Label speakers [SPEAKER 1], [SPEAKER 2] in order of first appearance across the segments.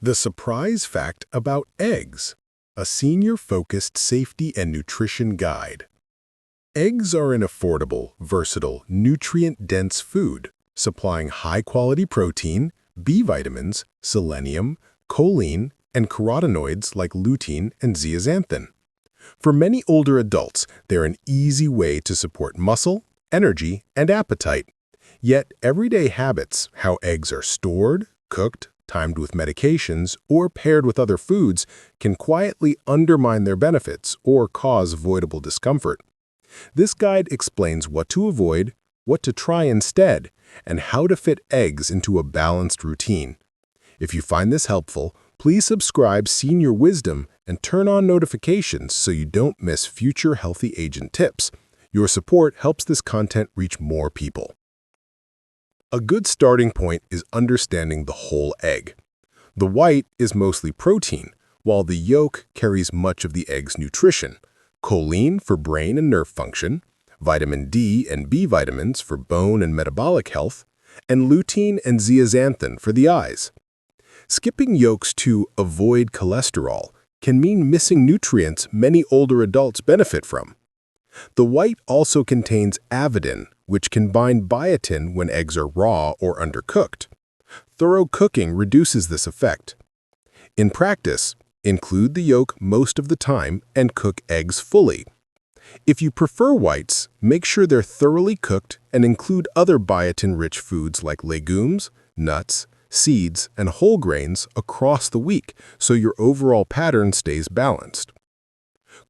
[SPEAKER 1] The surprise fact about eggs, a senior-focused safety and nutrition guide. Eggs are an affordable, versatile, nutrient-dense food, supplying high-quality protein, B vitamins, selenium, choline, and carotenoids like lutein and zeaxanthin. For many older adults, they're an easy way to support muscle, energy, and appetite. Yet, everyday habits, how eggs are stored, cooked, timed with medications, or paired with other foods, can quietly undermine their benefits or cause avoidable discomfort. This guide explains what to avoid, what to try instead, and how to fit eggs into a balanced routine. If you find this helpful, please subscribe Senior Wisdom and turn on notifications so you don't miss future healthy agent tips. Your support helps this content reach more people. A good starting point is understanding the whole egg. The white is mostly protein, while the yolk carries much of the egg's nutrition: choline for brain and nerve function, vitamin D and B vitamins for bone and metabolic health, and lutein and zeaxanthin for the eyes. Skipping yolks to avoid cholesterol can mean missing nutrients many older adults benefit from. The white also contains avidin, which can bind biotin when eggs are raw or undercooked. Thorough cooking reduces this effect. In practice, include the yolk most of the time and cook eggs fully. If you prefer whites, make sure they're thoroughly cooked and include other biotin-rich foods like legumes, nuts, seeds, and whole grains across the week so your overall pattern stays balanced.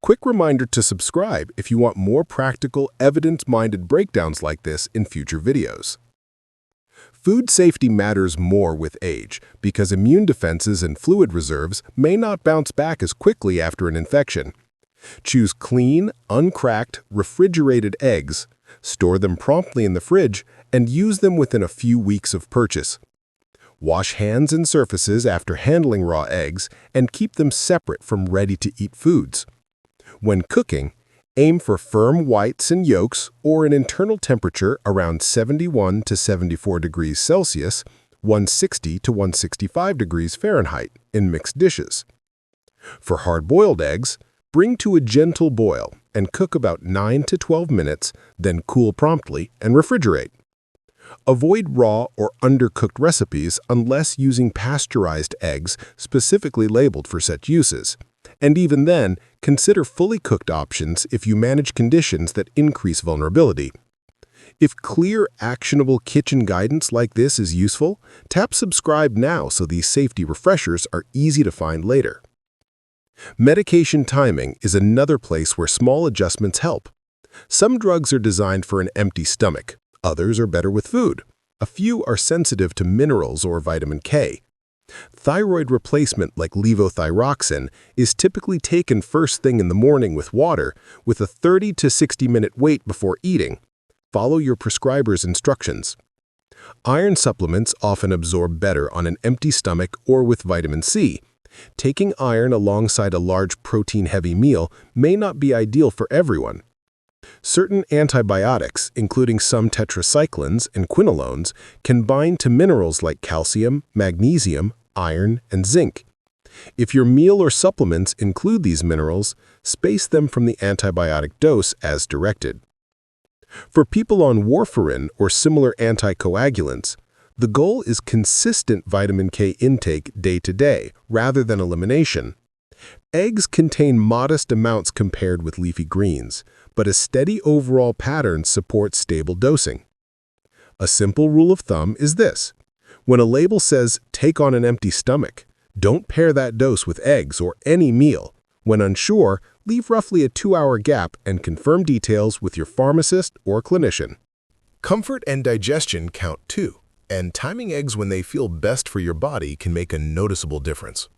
[SPEAKER 1] Quick reminder to subscribe if you want more practical, evidence-minded breakdowns like this in future videos. Food safety matters more with age because immune defenses and fluid reserves may not bounce back as quickly after an infection. Choose clean, uncracked, refrigerated eggs, store them promptly in the fridge, and use them within a few weeks of purchase. Wash hands and surfaces after handling raw eggs and keep them separate from ready-to-eat foods. When cooking, aim for firm whites and yolks or an internal temperature around 71 to 74 degrees Celsius, 160 to 165 degrees Fahrenheit in mixed dishes. For hard-boiled eggs, bring to a gentle boil and cook about 9 to 12 minutes, then cool promptly and refrigerate. Avoid raw or undercooked recipes unless using pasteurized eggs specifically labeled for such uses. And even then, consider fully cooked options if you manage conditions that increase vulnerability. If clear, actionable kitchen guidance like this is useful, tap subscribe now so these safety refreshers are easy to find later. Medication timing is another place where small adjustments help. Some drugs are designed for an empty stomach, others are better with food. A few are sensitive to minerals or vitamin K. Thyroid replacement like levothyroxine is typically taken first thing in the morning with water, with a 30 to 60-minute wait before eating. Follow your prescriber's instructions. Iron supplements often absorb better on an empty stomach or with vitamin C. Taking iron alongside a large protein-heavy meal may not be ideal for everyone. Certain antibiotics, including some tetracyclines and quinolones, can bind to minerals like calcium, magnesium, iron, and zinc. If your meal or supplements include these minerals, space them from the antibiotic dose as directed. For people on warfarin or similar anticoagulants, the goal is consistent vitamin K intake day to day, rather than elimination. Eggs contain modest amounts compared with leafy greens, but a steady overall pattern supports stable dosing. A simple rule of thumb is this: when a label says, "take on an empty stomach," don't pair that dose with eggs or any meal. When unsure, leave roughly a 2-hour gap and confirm details with your pharmacist or clinician. Comfort and digestion count too, and timing eggs when they feel best for your body can make a noticeable difference.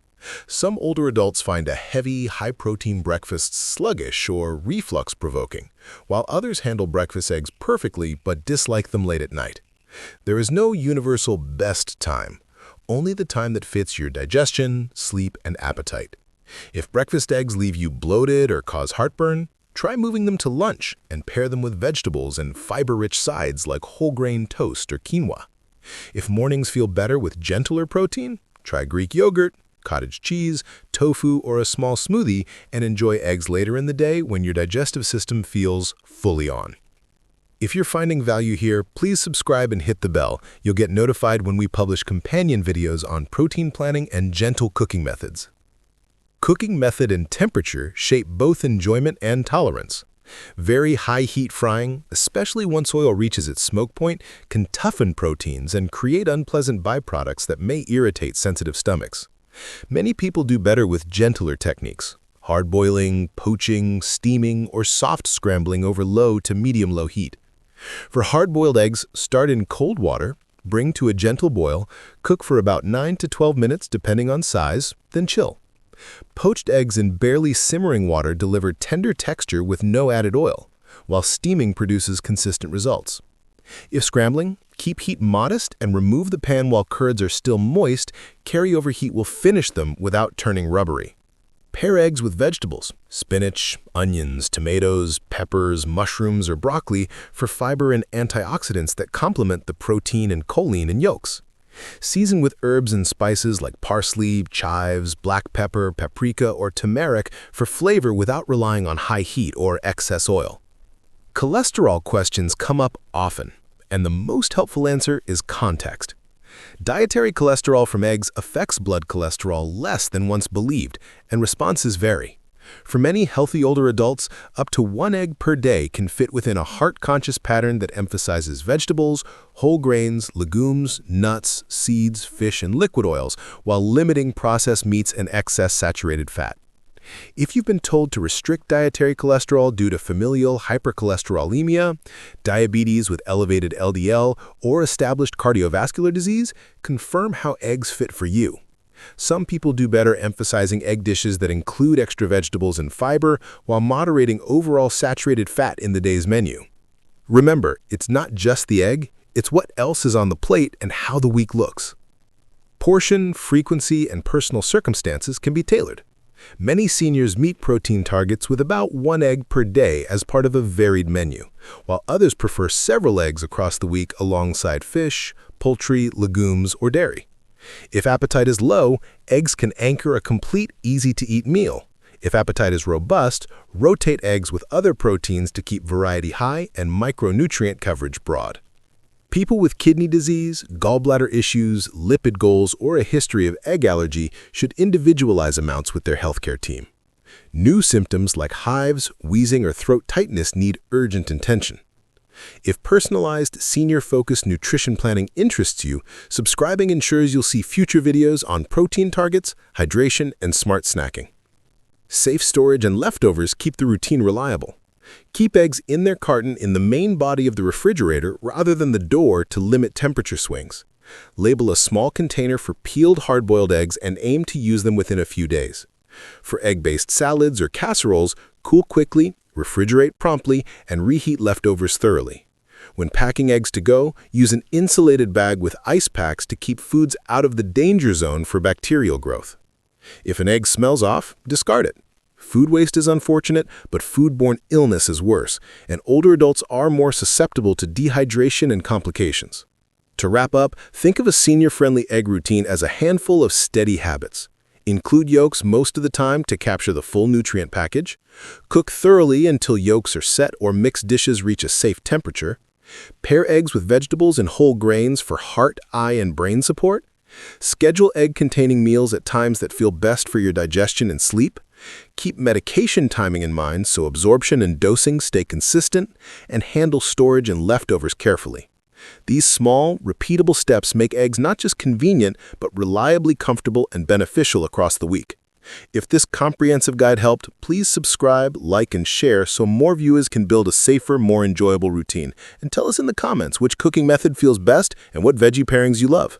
[SPEAKER 1] Some older adults find a heavy, high-protein breakfast sluggish or reflux-provoking, while others handle breakfast eggs perfectly but dislike them late at night. There is no universal best time, only the time that fits your digestion, sleep, and appetite. If breakfast eggs leave you bloated or cause heartburn, try moving them to lunch and pair them with vegetables and fiber-rich sides like whole grain toast or quinoa. If mornings feel better with gentler protein, Try Greek yogurt, cottage cheese, tofu, or a small smoothie, and enjoy eggs later in the day when your digestive system feels fully on. If you're finding value here, please subscribe and hit the bell. You'll get notified when we publish companion videos on protein planning and gentle cooking methods. Cooking method and temperature shape both enjoyment and tolerance. Very high heat frying, especially once oil reaches its smoke point, can toughen proteins and create unpleasant byproducts that may irritate sensitive stomachs. Many people do better with gentler techniques: hard boiling, poaching, steaming, or soft scrambling over low to medium-low heat. For hard-boiled eggs, start in cold water, bring to a gentle boil, cook for about 9 to 12 minutes depending on size, then chill. Poached eggs in barely simmering water deliver tender texture with no added oil, while steaming produces consistent results. If scrambling, keep heat modest and remove the pan while curds are still moist. Carryover heat will finish them without turning rubbery. Pair eggs with vegetables: spinach, onions, tomatoes, peppers, mushrooms, or broccoli for fiber and antioxidants that complement the protein and choline in yolks. Season with herbs and spices like parsley, chives, black pepper, paprika, or turmeric for flavor without relying on high heat or excess oil. Cholesterol questions come up often, and the most helpful answer is context. Dietary cholesterol from eggs affects blood cholesterol less than once believed, and responses vary. For many healthy older adults, up to 1 egg per day can fit within a heart-conscious pattern that emphasizes vegetables, whole grains, legumes, nuts, seeds, fish, and liquid oils, while limiting processed meats and excess saturated fat. If you've been told to restrict dietary cholesterol due to familial hypercholesterolemia, diabetes with elevated LDL, or established cardiovascular disease, confirm how eggs fit for you. Some people do better emphasizing egg dishes that include extra vegetables and fiber while moderating overall saturated fat in the day's menu. Remember, it's not just the egg, it's what else is on the plate and how the week looks. Portion, frequency, and personal circumstances can be tailored. Many seniors meet protein targets with about 1 egg per day as part of a varied menu, while others prefer several eggs across the week alongside fish, poultry, legumes, or dairy. If appetite is low, eggs can anchor a complete, easy-to-eat meal. If appetite is robust, rotate eggs with other proteins to keep variety high and micronutrient coverage broad. People with kidney disease, gallbladder issues, lipid goals, or a history of egg allergy should individualize amounts with their healthcare team. New symptoms like hives, wheezing, or throat tightness need urgent attention. If personalized, senior-focused nutrition planning interests you, subscribing ensures you'll see future videos on protein targets, hydration, and smart snacking. Safe storage and leftovers keep the routine reliable. Keep eggs in their carton in the main body of the refrigerator rather than the door to limit temperature swings. Label a small container for peeled hard-boiled eggs and aim to use them within a few days. For egg-based salads or casseroles, cool quickly, refrigerate promptly, and reheat leftovers thoroughly. When packing eggs to go, use an insulated bag with ice packs to keep foods out of the danger zone for bacterial growth. If an egg smells off, discard it. Food waste is unfortunate, but foodborne illness is worse, and older adults are more susceptible to dehydration and complications. To wrap up, think of a senior-friendly egg routine as a handful of steady habits. Include yolks most of the time to capture the full nutrient package. Cook thoroughly until yolks are set or mixed dishes reach a safe temperature. Pair eggs with vegetables and whole grains for heart, eye, and brain support. Schedule egg-containing meals at times that feel best for your digestion and sleep. Keep medication timing in mind so absorption and dosing stay consistent, and handle storage and leftovers carefully. These small, repeatable steps make eggs not just convenient, but reliably comfortable and beneficial across the week. If this comprehensive guide helped, please subscribe, like, and share so more viewers can build a safer, more enjoyable routine. And tell us in the comments which cooking method feels best and what veggie pairings you love.